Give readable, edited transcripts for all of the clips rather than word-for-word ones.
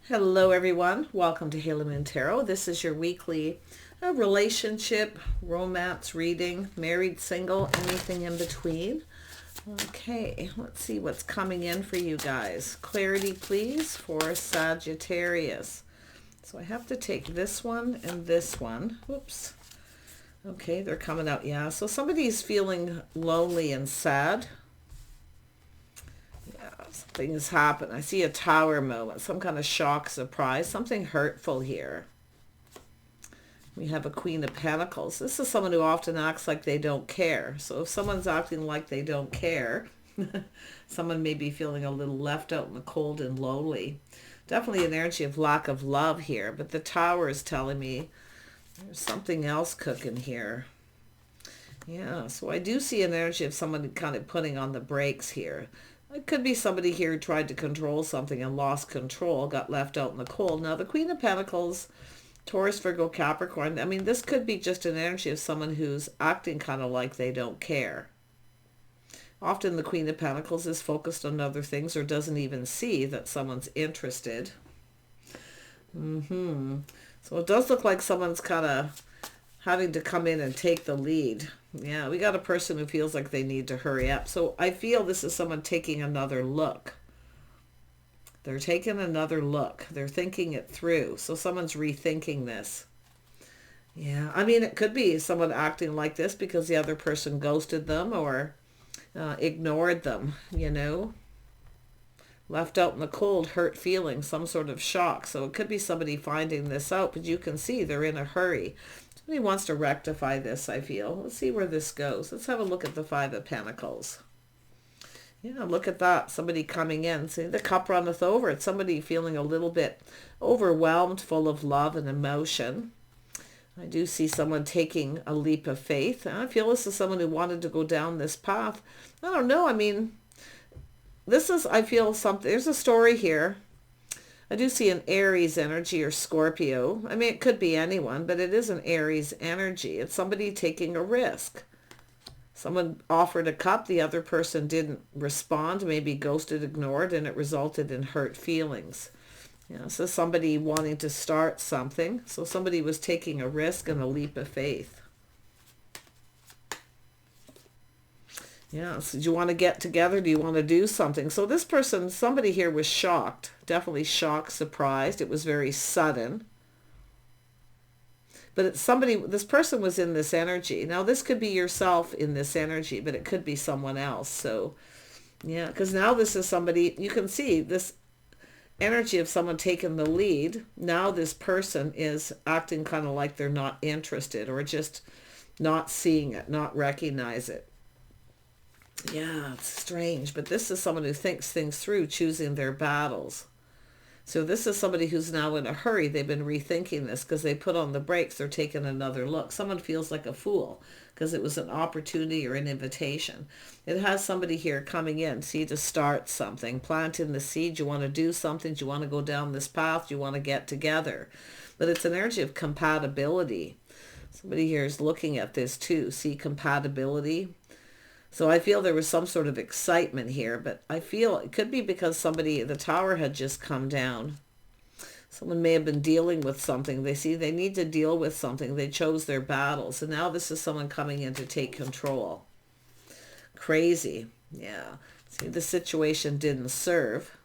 Hello everyone, welcome to Halo Moon Tarot. This is your weekly relationship, romance reading, married, single, anything in between. Okay, let's see what's coming in for you guys. Clarity please for Sagittarius. So I have to take this one and this one. Whoops. Okay, they're coming out. Yeah, so somebody's feeling lonely and sad. Something has happened. I see a tower moment, some kind of shock, surprise, something hurtful here. We have a Queen of Pentacles. This is someone who often acts like they don't care. So if someone's acting like they don't care, someone may be feeling a little left out in the cold and lonely. Definitely an energy of lack of love here, but the tower is telling me there's something else cooking here. Yeah, so I do see an energy of someone kind of putting on the brakes here. It could be somebody here who tried to control something and lost control, got left out in the cold. Now, the Queen of Pentacles, Taurus, Virgo, Capricorn, I mean, this could be just an energy of someone who's acting kind of like they don't care. Often the Queen of Pentacles is focused on other things or doesn't even see that someone's interested. So it does look like someone's kind of having to come in and take the lead. Yeah, we got a person who feels like they need to hurry up. So I feel this is someone taking another look. They're taking another look. They're thinking it through. So someone's rethinking this. Yeah, I mean, it could be someone acting like this because the other person ghosted them or ignored them, you know. Left out in the cold, hurt feelings, some sort of shock. So it could be somebody finding this out, but you can see they're in a hurry. Somebody wants to rectify this, I feel. Let's see where this goes. Let's have a look at the Five of Pentacles. Yeah, look at that. Somebody coming in. See, the cup runneth over. It's somebody feeling a little bit overwhelmed, full of love and emotion. I do see someone taking a leap of faith. I feel this is someone who wanted to go down this path. I don't know. I mean, this is, I feel something. There's a story here. I do see an Aries energy or Scorpio. I mean, it could be anyone, but it is an Aries energy. It's somebody taking a risk. Someone offered a cup, the other person didn't respond, maybe ghosted, ignored, and it resulted in hurt feelings. Yeah, so somebody wanting to start something. So somebody was taking a risk and a leap of faith. Yeah, so do you want to get together? Do you want to do something? So this person, somebody here was shocked, definitely shocked, surprised. It was very sudden. But it's somebody, this person was in this energy. Now this could be yourself in this energy, but it could be someone else. So yeah, because now this is somebody, you can see this energy of someone taking the lead. Now this person is acting kind of like they're not interested or just not seeing it, not recognize it. Yeah, it's strange, but this is someone who thinks things through, choosing their battles. So this is somebody who's now in a hurry. They've been rethinking this because they put on the brakes. They're taking another look. Someone feels like a fool because it was an opportunity or an invitation. It has somebody here coming in, see, to start something, planting the seed. You want to do something. Do you want to go down this path? Do you want to get together? But it's an energy of compatibility. Somebody here is looking at this too. See, compatibility. So I feel there was some sort of excitement here, but I feel it could be because somebody, the tower had just come down. Someone may have been dealing with something. They see they need to deal with something. They chose their battles. And now this is someone coming in to take control. Crazy. Yeah. See, the situation didn't serve.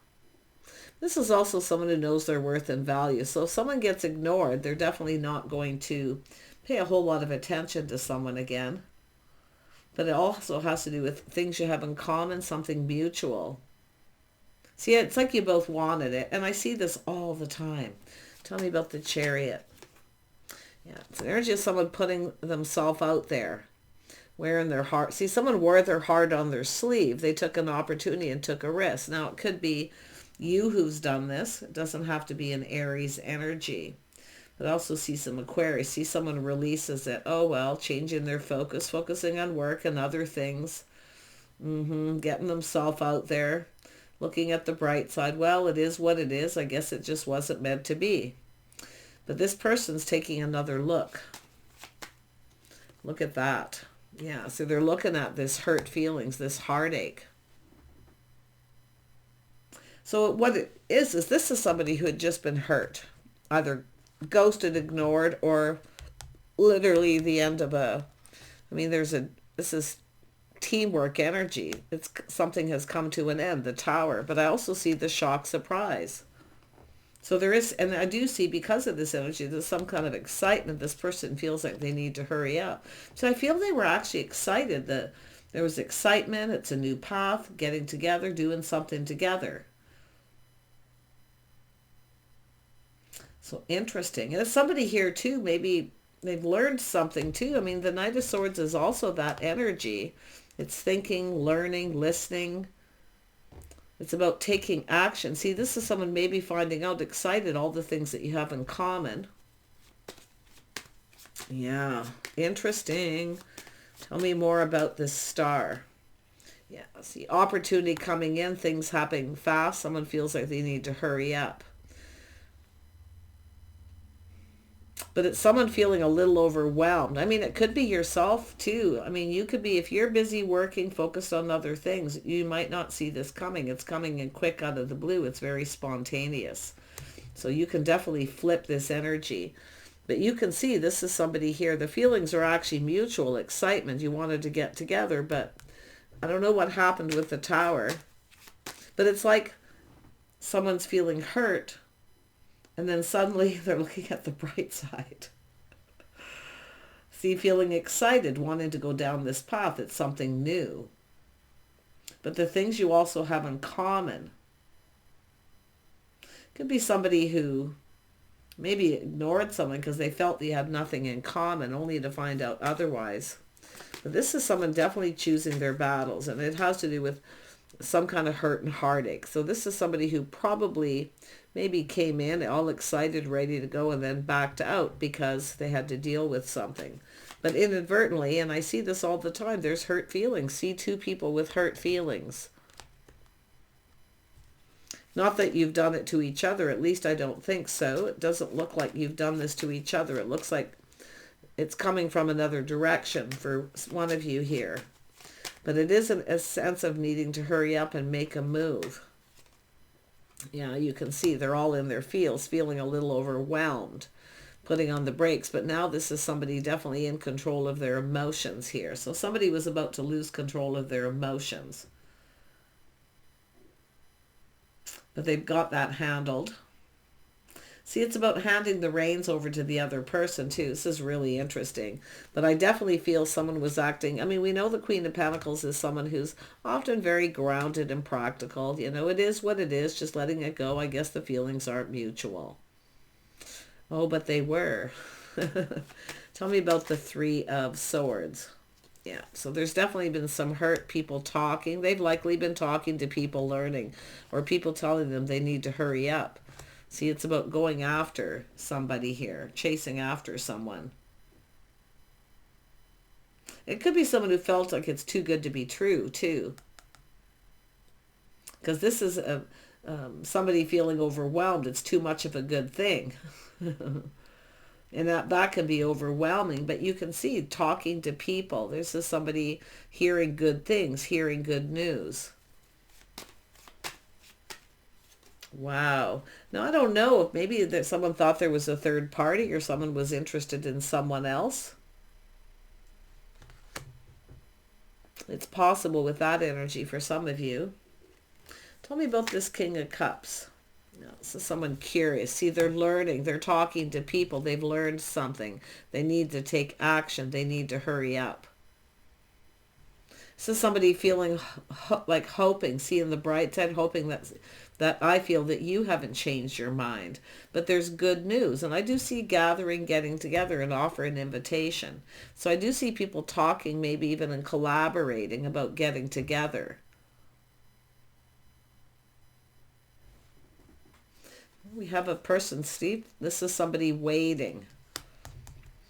This is also someone who knows their worth and value. So if someone gets ignored, they're definitely not going to pay a whole lot of attention to someone again. But it also has to do with things you have in common, something mutual. See, it's like you both wanted it. And I see this all the time. Tell me about the Chariot. Yeah, it's an energy of someone putting themselves out there, wearing their heart. See, someone wore their heart on their sleeve. They took an opportunity and took a risk. Now, it could be you who's done this. It doesn't have to be an Aries energy. But I also see some Aquarius. See someone releases it. Oh, well, changing their focus, focusing on work and other things. Getting themselves out there, looking at the bright side. Well, it is what it is. I guess it just wasn't meant to be. But this person's taking another look. Look at that. Yeah, so they're looking at this hurt feelings, this heartache. So what it is this is somebody who had just been hurt, either ghosted, ignored, or literally the end of I mean, this is teamwork energy. It's something has come to an end, the Tower. But I also see the shock surprise. So there is, and I do see because of this energy, there's some kind of excitement. This person feels like they need to hurry up. So I feel they were actually excited that there was excitement. It's a new path, getting together, doing something together. So interesting. And it's somebody here too, maybe they've learned something too. I mean, the Knight of Swords is also that energy. It's thinking, learning, listening. It's about taking action. See, this is someone maybe finding out, excited, all the things that you have in common. Yeah, interesting. Tell me more about this star. Yeah, see, opportunity coming in, things happening fast. Someone feels like they need to hurry up. But it's someone feeling a little overwhelmed. I mean, it could be yourself too. I mean, you could be, if you're busy working, focused on other things, you might not see this coming. It's coming in quick out of the blue. It's very spontaneous. So you can definitely flip this energy. But you can see this is somebody here. The feelings are actually mutual, excitement. You wanted to get together, but I don't know what happened with the Tower. But it's like someone's feeling hurt. And then suddenly they're looking at the bright side. See, feeling excited, wanting to go down this path. It's something new. But the things you also have in common. Could be somebody who maybe ignored someone because they felt they had nothing in common, only to find out otherwise. But this is someone definitely choosing their battles. And it has to do with some kind of hurt and heartache. So this is somebody who probably maybe came in all excited, ready to go, and then backed out because they had to deal with something. But inadvertently, and I see this all the time, there's hurt feelings. See two people with hurt feelings. Not that you've done it to each other, at least I don't think so. It doesn't look like you've done this to each other. It looks like it's coming from another direction for one of you here. But it is a sense of needing to hurry up and make a move. Yeah, you can see they're all in their fields, feeling a little overwhelmed, putting on the brakes. But now this is somebody definitely in control of their emotions here. So somebody was about to lose control of their emotions. But they've got that handled. See, it's about handing the reins over to the other person too. This is really interesting. But I definitely feel someone was acting. I mean, we know the Queen of Pentacles is someone who's often very grounded and practical. You know, it is what it is, just letting it go. I guess the feelings aren't mutual. Oh, but they were. Tell me about the Three of Swords. Yeah, so there's definitely been some hurt, people talking. They've likely been talking to people, learning, or people telling them they need to hurry up. See, it's about going after somebody here, chasing after someone. It could be someone who felt like it's too good to be true, too. Because this is somebody feeling overwhelmed. It's too much of a good thing. And that can be overwhelming. But you can see, talking to people. This is somebody hearing good things, hearing good news. Wow. Now, I don't know if maybe that someone thought there was a third party or someone was interested in someone else. It's possible with that energy for some of you. Tell me about this King of Cups. No, this is someone curious. See, they're learning. They're talking to people. They've learned something. They need to take action. They need to hurry up. This is somebody feeling like hoping, seeing the bright side, hoping that I feel that you haven't changed your mind. But there's good news. And I do see gathering, getting together, and offer an invitation. So I do see people talking, maybe even and collaborating about getting together. We have a person, Steve. This is somebody waiting.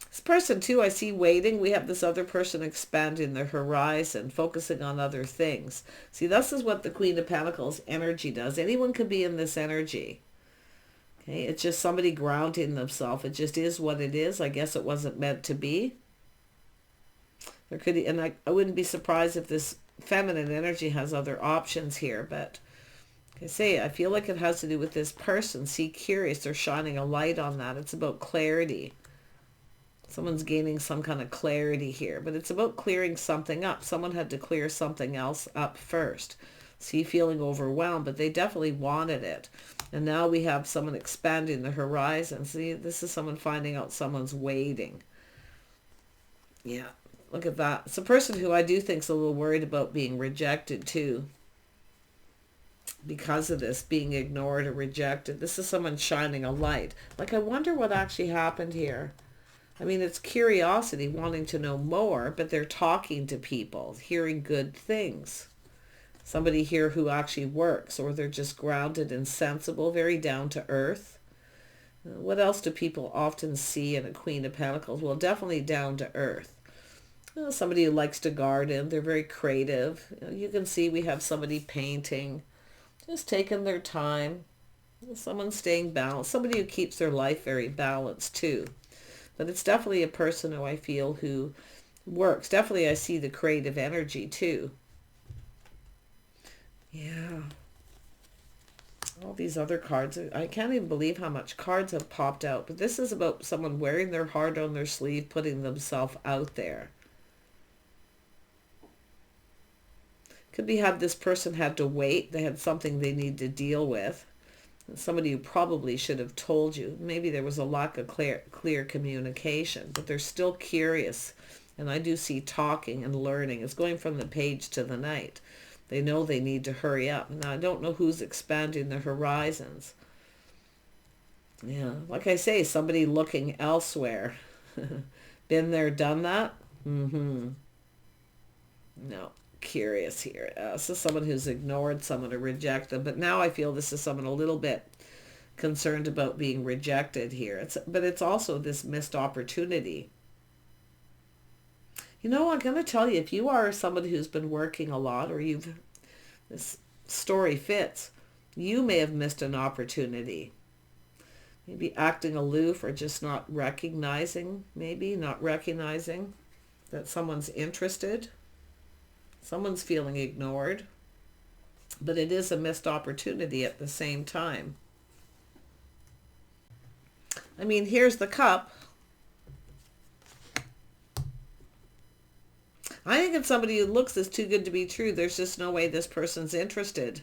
This person too, I see waiting. We have this other person expanding their horizon, focusing on other things. See, this is what the Queen of Pentacles energy does. Anyone can be in this energy. Okay, it's just somebody grounding themselves. It just is what it is. I guess it wasn't meant to be. There could, and I wouldn't be surprised if this feminine energy has other options here, but I feel like it has to do with this person. See, curious, they're shining a light on that. It's about clarity. Someone's gaining some kind of clarity here, but it's about clearing something up. Someone had to clear something else up first. See, feeling overwhelmed, but they definitely wanted it. And now we have someone expanding the horizon. See, this is someone finding out someone's waiting. Yeah, look at that. It's a person who I do think is a little worried about being rejected too. Because of this, being ignored or rejected. This is someone shining a light. Like, I wonder what actually happened here. I mean, it's curiosity, wanting to know more, but they're talking to people, hearing good things. Somebody here who actually works, or they're just grounded and sensible, very down to earth. What else do people often see in a Queen of Pentacles? Well, definitely down to earth. Somebody who likes to garden, they're very creative. You can see we have somebody painting, just taking their time. Someone staying balanced, somebody who keeps their life very balanced too. But it's definitely a person who I feel who works. Definitely I see the creative energy too. Yeah. All these other cards, I can't even believe how much cards have popped out. But this is about someone wearing their heart on their sleeve, putting themselves out there. Could be have this person had to wait. They had something they need to deal with. Somebody who probably should have told you. Maybe there was a lack of clear communication, but they're still curious. And I do see talking and learning. It's going from the page to the night. They know they need to hurry up. Now, I don't know who's expanding the horizons. Yeah, like I say, somebody looking elsewhere. Been there, done that? Mm-hmm. No. Curious here. This is someone who's ignored someone or rejected, but now I feel this is someone a little bit concerned about being rejected here. But it's also this missed opportunity. You know, I'm going to tell you, if you are somebody who's been working a lot, or this story fits, you may have missed an opportunity. Maybe acting aloof, or just not recognizing that someone's interested. Someone's feeling ignored, but it is a missed opportunity at the same time. I mean, here's the cup. I think it's somebody who looks as too good to be true. There's just no way this person's interested.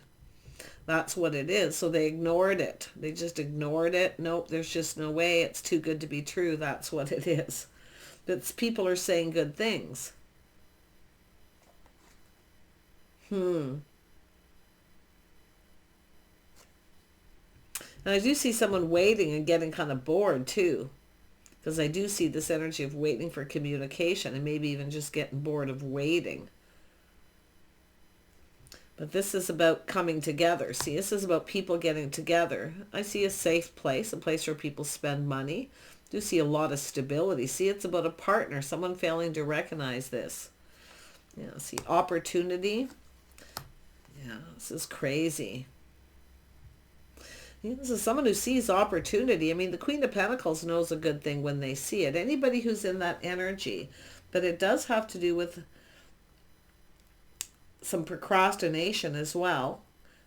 That's what it is. So they ignored it. They just ignored it. Nope, there's just no way. It's too good to be true. That's what it is. But people are saying good things. And I do see someone waiting and getting kind of bored too. Because I do see this energy of waiting for communication, and maybe even just getting bored of waiting. But this is about coming together. See, this is about people getting together. I see a safe place, a place where people spend money. I do see a lot of stability. See, it's about a partner, someone failing to recognize this. Yeah, see, opportunity. Yeah, this is crazy. This is someone who sees opportunity. I mean, the Queen of Pentacles knows a good thing when they see it. Anybody who's in that energy. But it does have to do with some procrastination as well.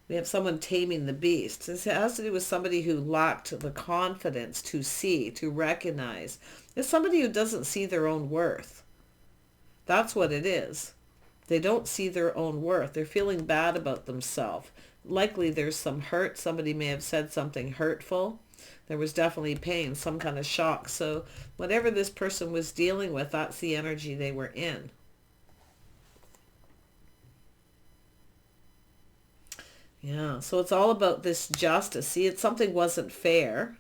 We have someone taming the beast. This has to do with somebody who lacked the confidence to see, to recognize. It's somebody who doesn't see their own worth. That's what it is. They don't see their own worth. They're feeling bad about themselves. Likely there's some hurt. Somebody may have said something hurtful. There was definitely pain, some kind of shock. So whatever this person was dealing with, that's the energy they were in. Yeah, so it's all about this justice. See, it's something wasn't fair,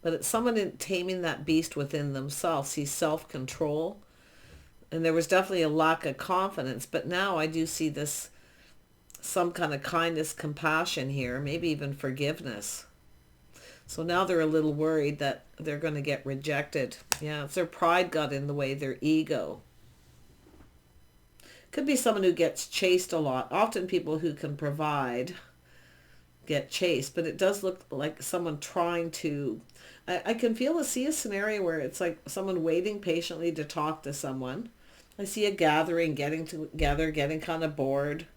but it's someone taming that beast within themselves. See, self-control. And there was definitely a lack of confidence, but now I do see this, some kind of kindness, compassion here, maybe even forgiveness. So now they're a little worried that they're going to get rejected. Yeah, it's their pride got in the way, their ego. Could be someone who gets chased a lot. Often people who can provide get chased, but it does look like someone trying to... I can see a scenario where it's like someone waiting patiently to talk to someone. I see a gathering, getting together, getting kind of bored.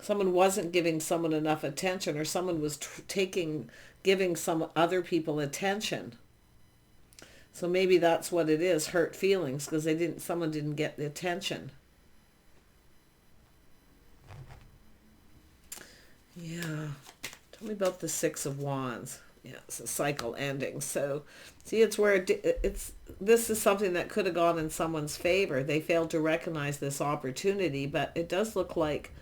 someone wasn't giving someone enough attention, or someone was giving some other people attention. So maybe that's what it is, hurt feelings, because someone didn't get the attention. Yeah. Tell me about the Six of Wands. Yeah, it's a cycle ending. So, see, it's where this is something that could have gone in someone's favor. They failed to recognize this opportunity, but it does look like,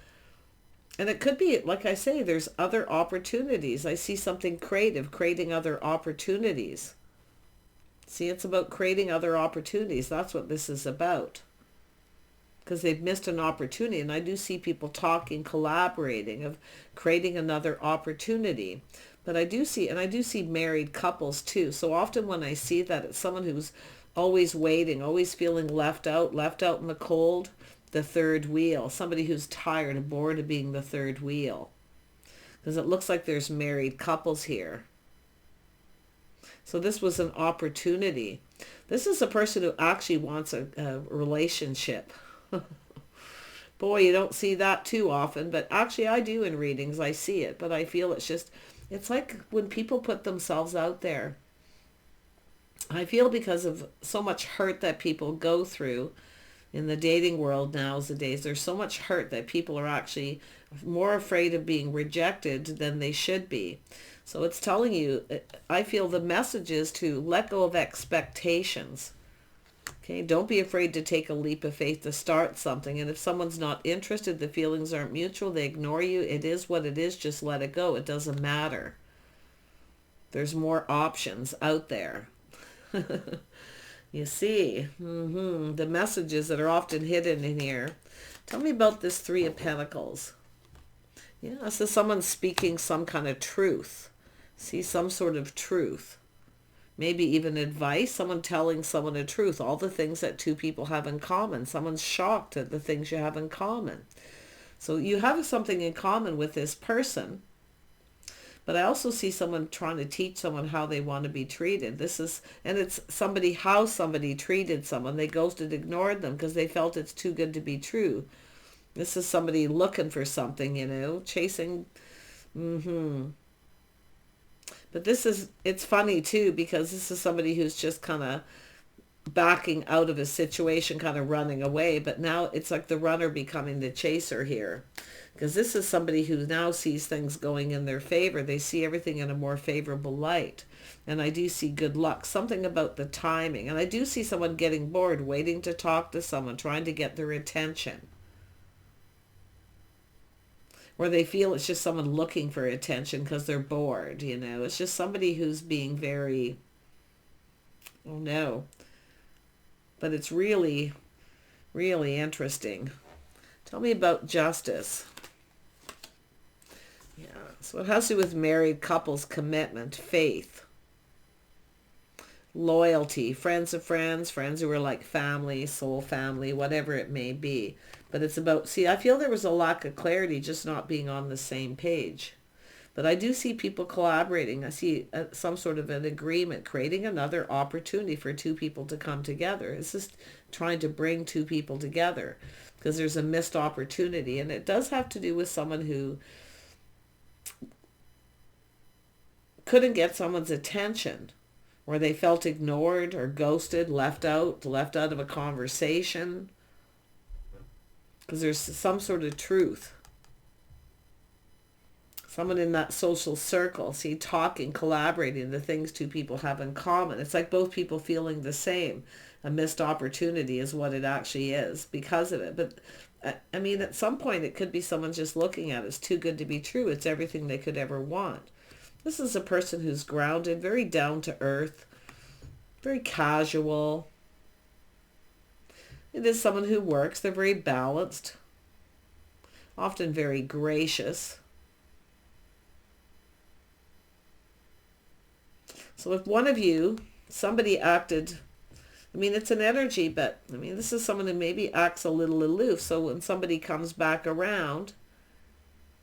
and it could be, like I say, there's other opportunities. I see something creative, creating other opportunities. See, it's about creating other opportunities. That's what this is about. Because they've missed an opportunity. And I do see people talking, collaborating, of creating another opportunity. But I do see married couples too. So often when I see that, it's someone who's always waiting, always feeling left out in the cold, the third wheel. Somebody who's tired and bored of being the third wheel. Because it looks like there's married couples here. So this was an opportunity. This is a person who actually wants a relationship. Boy, you don't see that too often, but actually I do in readings. I see it, but I feel it's like when people put themselves out there. I feel because of so much hurt that people go through in the dating world nowadays, there's so much hurt that people are actually more afraid of being rejected than they should be. So it's telling you, I feel the message is to let go of expectations. Okay, don't be afraid to take a leap of faith to start something. And if someone's not interested, the feelings aren't mutual, they ignore you, it is what it is, just let it go. It doesn't matter. There's more options out there. You see, the messages that are often hidden in here. Tell me about this Three of Pentacles. Yeah, so someone's speaking some kind of truth. See, some sort of truth. Maybe even advice, someone telling someone a truth, all the things that two people have in common. Someone's shocked at the things you have in common. So you have something in common with this person. But I also see someone trying to teach someone how they want to be treated. And it's how somebody treated someone. They ghosted, ignored them because they felt it's too good to be true. This is somebody looking for something, chasing. But it's funny too, because this is somebody who's just kind of backing out of a situation, kind of running away. But now it's like the runner becoming the chaser here. Because this is somebody who now sees things going in their favor. They see everything in a more favorable light. And I do see good luck. Something about the timing. And I do see someone getting bored, waiting to talk to someone, trying to get their attention. Or they feel it's just someone looking for attention because they're bored, It's just somebody who's being very, oh no. But it's really, really interesting. Tell me about justice. Yeah, so it has to do with married couples, commitment, faith, loyalty, friends of friends, friends who are like family, soul family, whatever it may be. But it's about, see, I feel there was a lack of clarity, just not being on the same page. But I do see people collaborating. I see some sort of an agreement, creating another opportunity for two people to come together. It's just trying to bring two people together because there's a missed opportunity. And it does have to do with someone who couldn't get someone's attention, or they felt ignored or ghosted, left out of a conversation. Because there's some sort of truth. Someone in that social circle, see, talking, collaborating, the things two people have in common. It's like both people feeling the same. A missed opportunity is what it actually is because of it. But, I mean, at some point it could be someone just looking at it. It's too good to be true. It's everything they could ever want. This is a person who's grounded, very down to earth, very casual. It is someone who works. They're very balanced, often very gracious. So if one of you, somebody acted, I mean, it's an energy, but I mean, this is someone who maybe acts a little aloof. So when somebody comes back around,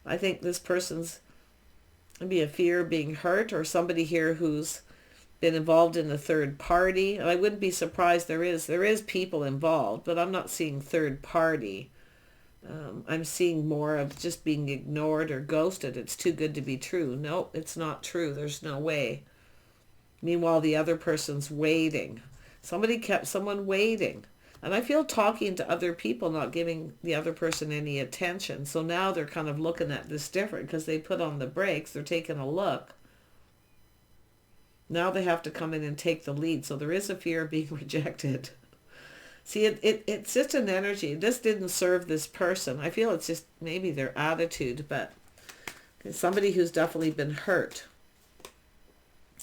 I think this person's maybe a fear of being hurt, or somebody here who's been involved in a third party. And I wouldn't be surprised there is people involved, but I'm not seeing third party. I'm seeing more of just being ignored or ghosted. It's too good to be true. No, it's not true. There's no way. Meanwhile, the other person's waiting. Somebody kept someone waiting. And I feel talking to other people, not giving the other person any attention. So now they're kind of looking at this different because they put on the brakes. They're taking a look. Now they have to come in and take the lead. So there is a fear of being rejected. See, it's just an energy. This didn't serve this person. I feel it's just maybe their attitude, but it's somebody who's definitely been hurt.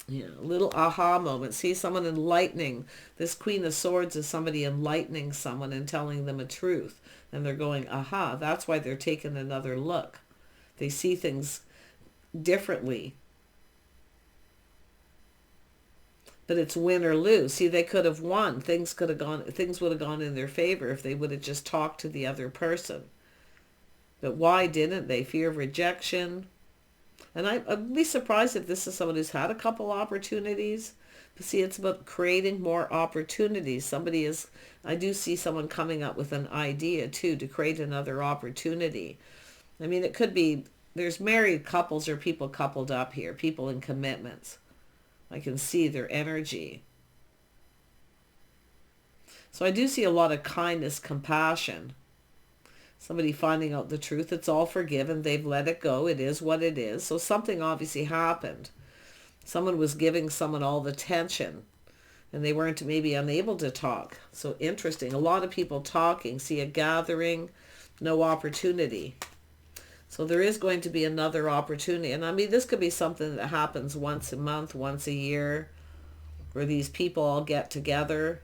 Yeah, a little aha moment. See, someone enlightening. This Queen of Swords is somebody enlightening someone and telling them a truth. And they're going, aha. That's why they're taking another look. They see things differently. But it's win or lose. See, they could have won. Things would have gone in their favor if they would have just talked to the other person. But why didn't they? Fear of rejection. And I'd be surprised if this is someone who's had a couple opportunities. But see, it's about creating more opportunities. I do see someone coming up with an idea too to create another opportunity. I mean, it could be, there's married couples or people coupled up here, people in commitments. I can see their energy. So I do see a lot of kindness, compassion. Somebody finding out the truth. It's all forgiven. They've let it go. It is what it is. So something obviously happened. Someone was giving someone all the tension and they weren't maybe unable to talk. So interesting. A lot of people talking. See a gathering, no opportunity. So there is going to be another opportunity. And I mean, this could be something that happens once a month, once a year, where these people all get together,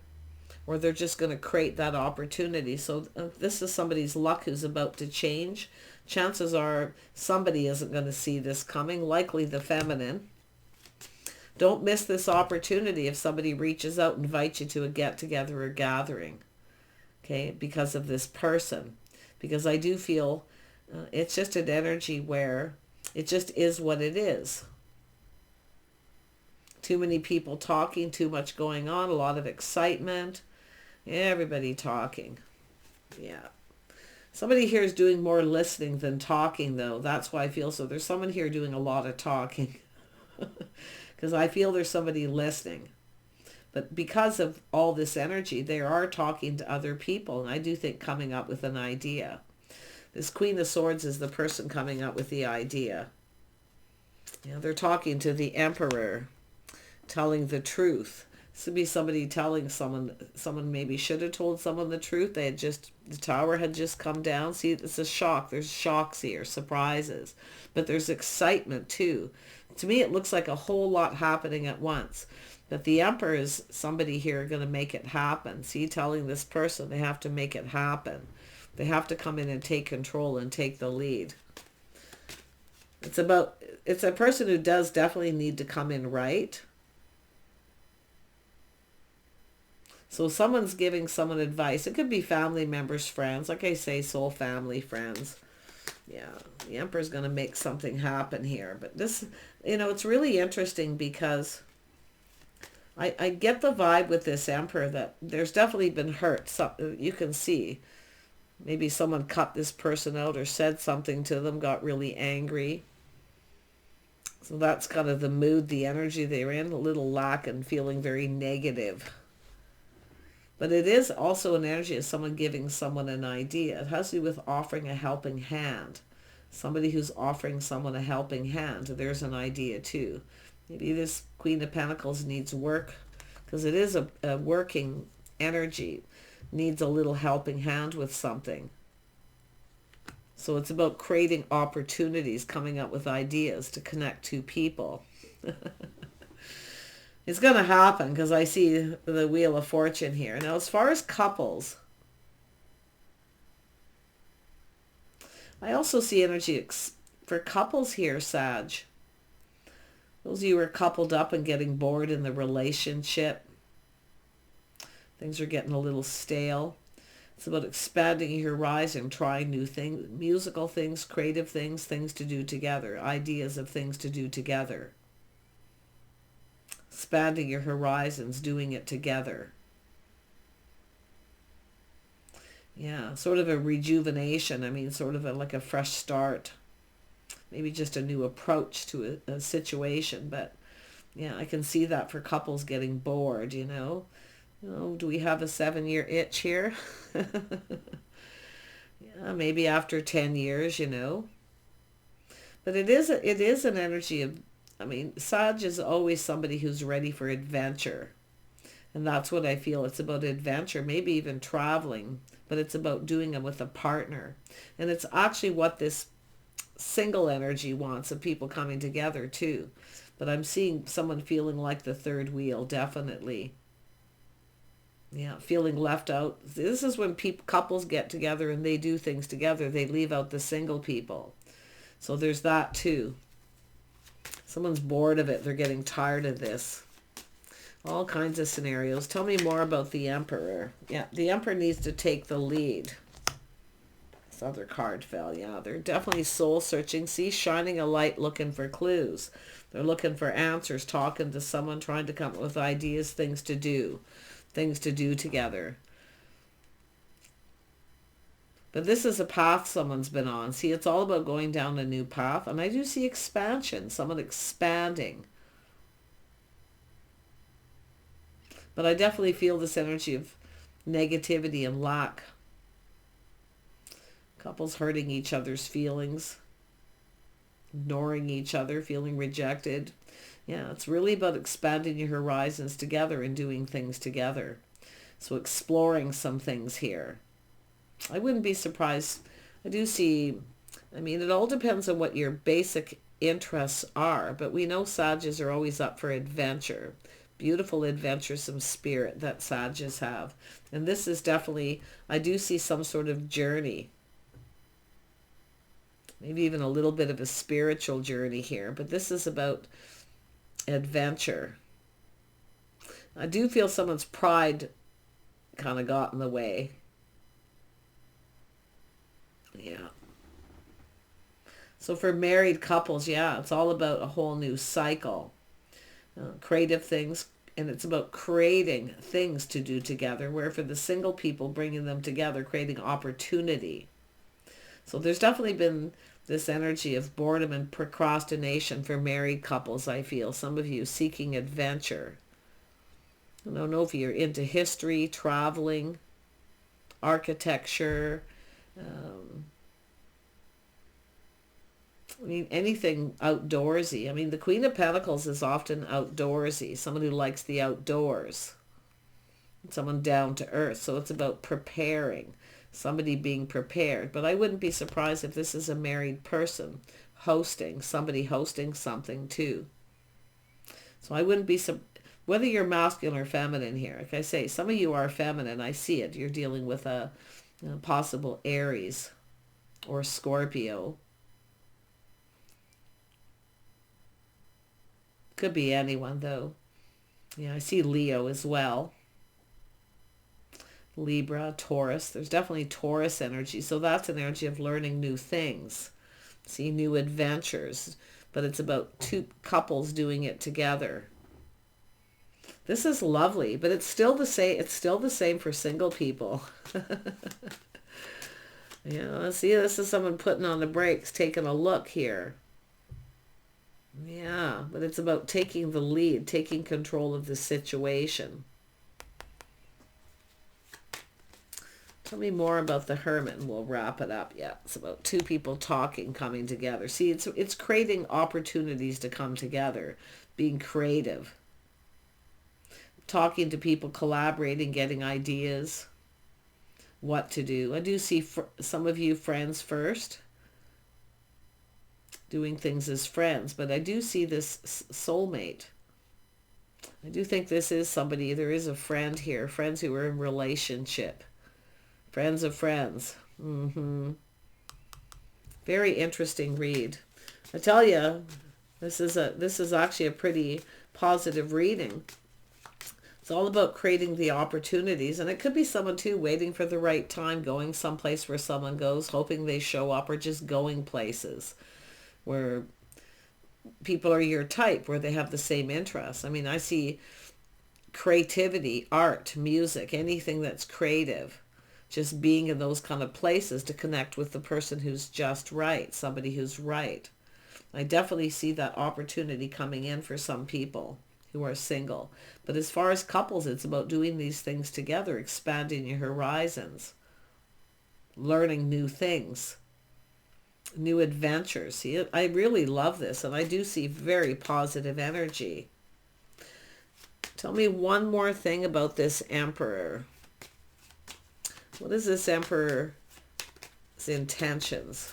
or they're just going to create that opportunity. So this is somebody's luck who's about to change. Chances are somebody isn't going to see this coming, likely the feminine. Don't miss this opportunity if somebody reaches out and invites you to a get-together or gathering, okay, because of this person. Because I do feel it's just an energy where it just is what it is. Too many people talking, too much going on, a lot of excitement. Everybody talking. Yeah. Somebody here is doing more listening than talking, though. That's why I feel so. There's someone here doing a lot of talking. Because I feel there's somebody listening. But because of all this energy, they are talking to other people. And I do think coming up with an idea. This Queen of Swords is the person coming up with the idea. You know, they're talking to the Emperor, telling the truth. This would be somebody telling someone maybe should have told someone the truth. The tower had just come down. See, it's a shock. There's shocks here, surprises. But there's excitement too. To me, it looks like a whole lot happening at once. But the Emperor is somebody here going to make it happen. See, telling this person they have to make it happen. They have to come in and take control and take the lead. It's a person who does definitely need to come in right. So someone's giving someone advice. It could be family members, friends. Like I say, soul family, friends. Yeah, the Emperor's going to make something happen here. But this, it's really interesting because I get the vibe with this Emperor that there's definitely been hurt. So you can see. Maybe someone cut this person out or said something to them, got really angry. So that's kind of the mood, the energy they're in, a little lack and feeling very negative. But it is also an energy of someone giving someone an idea. It has to do with offering a helping hand. Somebody who's offering someone a helping hand. There's an idea too. Maybe this Queen of Pentacles needs work because it is a working energy. Needs a little helping hand with something. So it's about creating opportunities, coming up with ideas to connect two people. It's going to happen because I see the Wheel of Fortune here. Now, as far as couples, I also see energy for couples here, Sag. Those of you who are coupled up and getting bored in the relationship. Things are getting a little stale. It's about expanding your horizon, trying new things, musical things, creative things, things to do together, ideas of things to do together. Expanding your horizons, doing it together. Yeah, sort of a rejuvenation. I mean, sort of like a fresh start. Maybe just a new approach to a situation. But yeah, I can see that for couples getting bored, you know. Do we have a 7-year itch here? Yeah, maybe after 10 years, you know. But it is an energy of, I mean, Sag is always somebody who's ready for adventure. And that's what I feel. It's about adventure, maybe even traveling, but it's about doing it with a partner. And it's actually what this single energy wants, of people coming together too. But I'm seeing someone feeling like the third wheel, definitely. Yeah, feeling left out. This is when couples get together and they do things together. They leave out the single people. So there's that too. Someone's bored of it. They're getting tired of this. All kinds of scenarios. Tell me more about the Emperor. Yeah, the Emperor needs to take the lead. This other card fell. Yeah, they're definitely soul searching. See, shining a light, looking for clues. They're looking for answers, talking to someone, trying to come up with ideas, things to do together. But this is a path someone's been on. See, it's all about going down a new path. And I do see expansion, someone expanding. But I definitely feel this energy of negativity and lack. Couples hurting each other's feelings, ignoring each other, feeling rejected. Yeah, it's really about expanding your horizons together and doing things together. So exploring some things here. I wouldn't be surprised. I do see, I mean, it all depends on what your basic interests are, but we know Sagittarius are always up for adventure. Beautiful, adventuresome spirit that Sagittarius have. And this is definitely, I do see some sort of journey. Maybe even a little bit of a spiritual journey here. But this is about adventure. I do feel someone's pride kind of got in the way. Yeah. So for married couples, yeah, it's all about a whole new cycle. Creative things, and it's about creating things to do together, where for the single people, bringing them together, creating opportunity. So there's definitely been this energy of boredom and procrastination for married couples, I feel. Some of you seeking adventure. I don't know if you're into history, traveling, architecture, I mean, anything outdoorsy. I mean, the Queen of Pentacles is often outdoorsy, someone who likes the outdoors, someone down to earth. So it's about preparing, somebody being prepared. But I wouldn't be surprised if this is a married person hosting, somebody hosting something too. So I wouldn't be, whether you're masculine or feminine here, like I say, some of you are feminine. I see it. You're dealing with a possible Aries or Scorpio. Could be anyone, though. Yeah, I see Leo as well. Libra, Taurus. There's definitely Taurus energy. So that's an energy of learning new things. See, new adventures. But it's about two couples doing it together. This is lovely, but it's still the same. It's still the same for single people. Yeah, see, this is someone putting on the brakes, taking a look here. Yeah, but it's about taking the lead, taking control of the situation. Tell me more about the Hermit and we'll wrap it up. Yeah, it's about two people talking, coming together. See, it's creating opportunities to come together, being creative, talking to people, collaborating, getting ideas, what to do. I do see some of you friends first, doing things as friends, but I do see this soulmate. I do think this is somebody, there is a friend here, friends who are in relationship, friends of friends. Very interesting read. I tell you, this is actually a pretty positive reading. It's all about creating the opportunities, and it could be someone too waiting for the right time, going someplace where someone goes, hoping they show up, or just going places where people are your type, where they have the same interests. I mean, I see creativity, art, music, anything that's creative. just being in those kind of places to connect with the person who's just right, somebody who's right. I definitely see that opportunity coming in for some people who are single. But as far as couples, it's about doing these things together, expanding your horizons, learning new things, new adventures. See, I really love this, and I do see very positive energy. Tell me one more thing about this Emperor. What is this Emperor's intentions?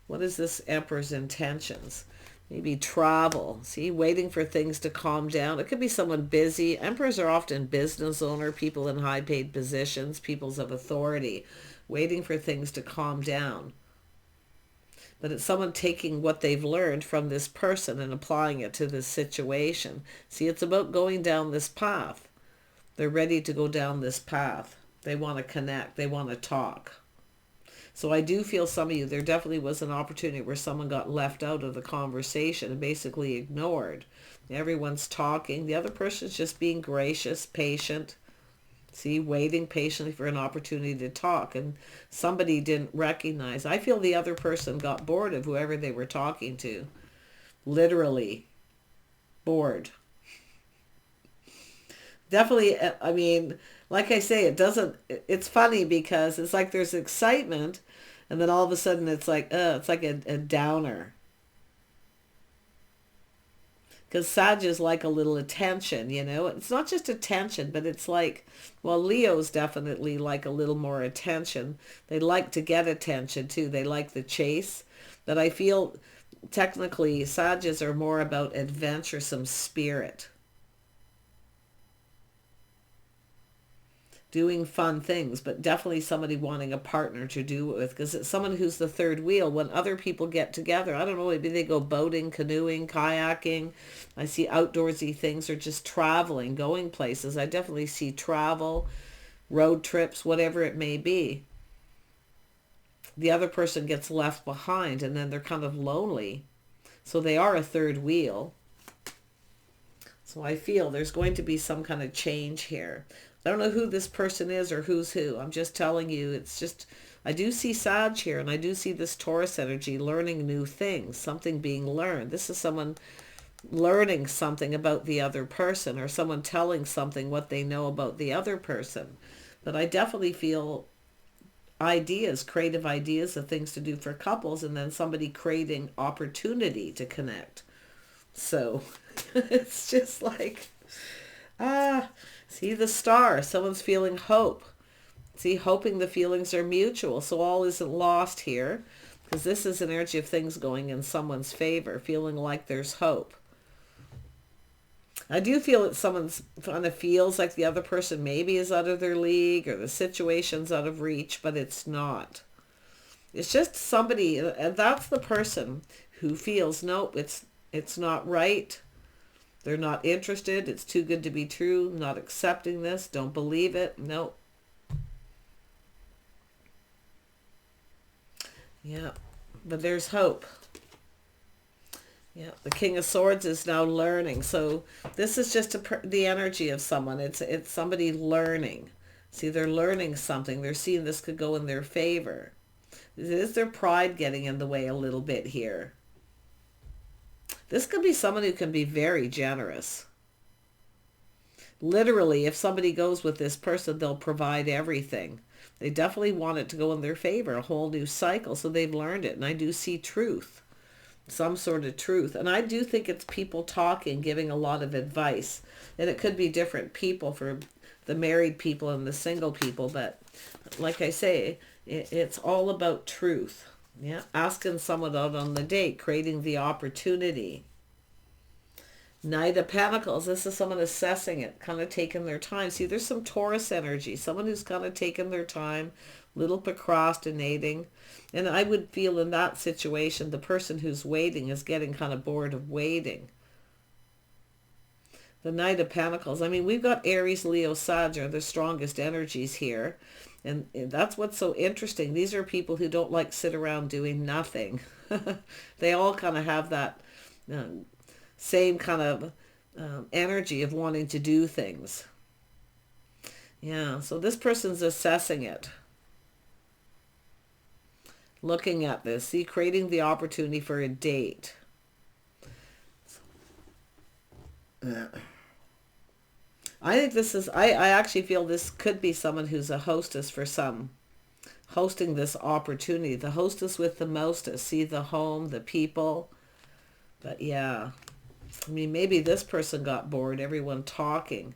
What is this Emperor's intentions? Maybe travel. See, waiting for things to calm down. It could be someone busy. Emperors are often business owner, people in high paid positions, peoples of authority, waiting for things to calm down. But it's someone taking what they've learned from this person and applying it to this situation. See, it's about going down this path. They're ready to go down this path. They want to connect. They want to talk. So I do feel some of you, there definitely was an opportunity where someone got left out of the conversation and basically ignored. Everyone's talking. The other person's just being gracious, patient. See, waiting patiently for an opportunity to talk. And somebody didn't recognize. I feel the other person got bored of whoever they were talking to. Literally bored. Definitely, I mean, like I say, it's funny because it's like there's excitement and then all of a sudden it's like a downer. Because Sag is like a little attention, you know. It's not just attention, but it's like, well, Leo's definitely like a little more attention. They like to get attention too. They like the chase. But I feel technically Sages are more about adventuresome spirit. Doing fun things, but definitely somebody wanting a partner to do it with, because it's someone who's the third wheel. When other people get together, I don't know, maybe they go boating, canoeing, kayaking. I see outdoorsy things, or just traveling, going places. I definitely see travel, road trips, whatever it may be. The other person gets left behind and then they're kind of lonely. So they are a third wheel. So I feel there's going to be some kind of change here. I don't know who this person is or who's who. I'm just telling you, it's just, I do see Sag here, and I do see this Taurus energy, learning new things, something being learned. This is someone learning something about the other person, or someone telling something what they know about the other person. But I definitely feel ideas, creative ideas of things to do for couples, and then somebody creating opportunity to connect. So it's just like, see the star. Someone's feeling hope. See, hoping the feelings are mutual. So all isn't lost here, because this is an energy of things going in someone's favor, feeling like there's hope. I do feel that someone's kind of feels like the other person maybe is out of their league, or the situation's out of reach, but it's not. It's just somebody, and that's the person who feels, nope, it's not right. They're not interested. It's too good to be true. Not accepting this. Don't believe it. Nope. Yeah. But there's hope. Yeah. The King of Swords is now learning. So this is just the energy of someone. It's somebody learning. See, they're learning something. They're seeing this could go in their favor. Is their pride getting in the way a little bit here? This could be someone who can be very generous. Literally, if somebody goes with this person, they'll provide everything. They definitely want it to go in their favor, a whole new cycle, so they've learned it. And I do see truth, some sort of truth. And I do think it's people talking, giving a lot of advice. And it could be different people for the married people and the single people. But like I say, it's all about truth. Yeah, asking someone out on the date, creating the opportunity. Knight of Pentacles, this is someone assessing it, kind of taking their time. See, there's some Taurus energy, someone who's kind of taking their time, little procrastinating. And I would feel in that situation, the person who's waiting is getting kind of bored of waiting. The Knight of Pentacles, I mean, we've got Aries, Leo, Sag are the strongest energies here. And that's what's so interesting. These are people who don't like sit around doing nothing. They all kind of have that same kind of energy of wanting to do things. Yeah, so this person's assessing it. Looking at this. See, creating the opportunity for a date. I think this is, I actually feel this could be someone who's a hostess for some. Hosting this opportunity. The hostess with the mostest. See the home, the people. But yeah. I mean, maybe this person got bored, everyone talking.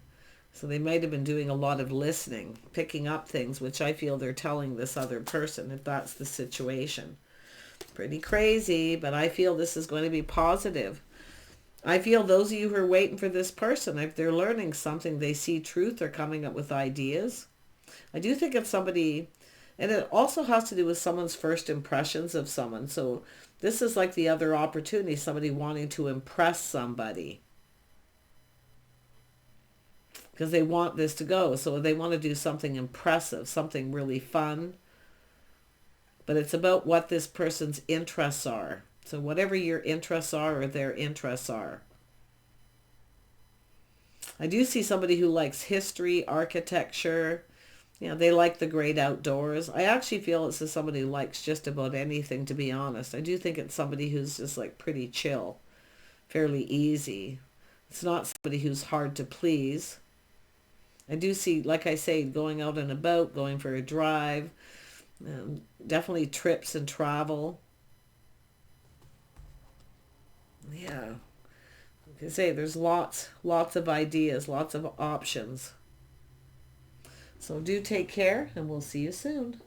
So they might have been doing a lot of listening, picking up things, which I feel they're telling this other person, if that's the situation. Pretty crazy, but I feel this is going to be positive. I feel those of you who are waiting for this person, if they're learning something, they see truth, they're coming up with ideas. I do think it's somebody, and it also has to do with someone's first impressions of someone. So this is like the other opportunity, somebody wanting to impress somebody. Because they want this to go. So they want to do something impressive, something really fun. But it's about what this person's interests are. So whatever your interests are or their interests are. I do see somebody who likes history, architecture. You know, they like the great outdoors. I actually feel it's somebody who likes just about anything, to be honest. I do think it's somebody who's just like pretty chill, fairly easy. It's not somebody who's hard to please. I do see, like I say, going out and about, going for a drive, definitely trips and travel. Yeah. Like I say, there's lots of ideas, lots of options. So do take care, and we'll see you soon.